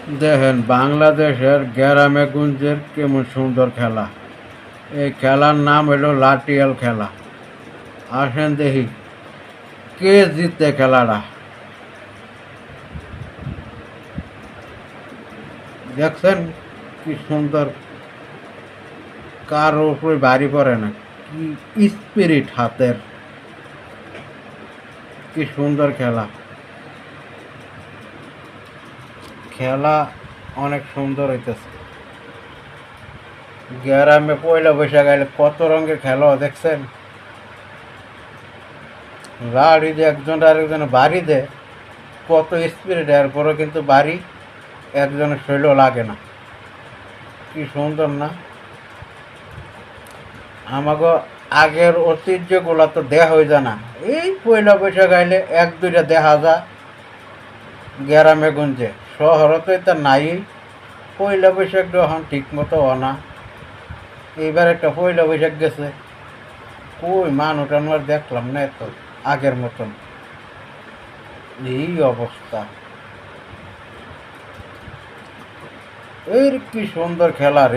দেখেন বাংলাদেশের গ্রামে গঞ্জের কেমন সুন্দর খেলা। এই খেলার নাম হলো লাঠিয়াল খেলা। আসেন দেখি কে জিতে খেলাটা। দেখছেন কি সুন্দর, কারো উপরে বাড়ি পড়ে না, কি স্পিরিট হাতের, কি সুন্দর খেলা। খেলা অনেক সুন্দর হইতেছে। গ্রামে পয়লা বৈশাখ আইলে কত রঙের খেলা দেখছেন। গাড়ি দিয়ে একজন আরেকজন বাড়ি দেয়, কত স্পিরিট, এরপরও কিন্তু বাড়ি একজনের শৈল লাগে না। কি সুন্দর না। আমাকে আগের ঐতিহ্যগুলো তো দেয়া হয়ে যায় না। এই পয়লা বৈশাখ আইলে এক দুইটা দেখা যায় গ্রামে গঞ্জে, শহরে তো এটা নাই। পয়লা বৈশাখ এখন ঠিক মতো না। এইবার একটা পয়লা বৈশাখ গেছে, কই মানুষ টানুয়ার দেখলাম না এত আগের মতন। এই অবস্থা। এই কি সুন্দর খেলা রে।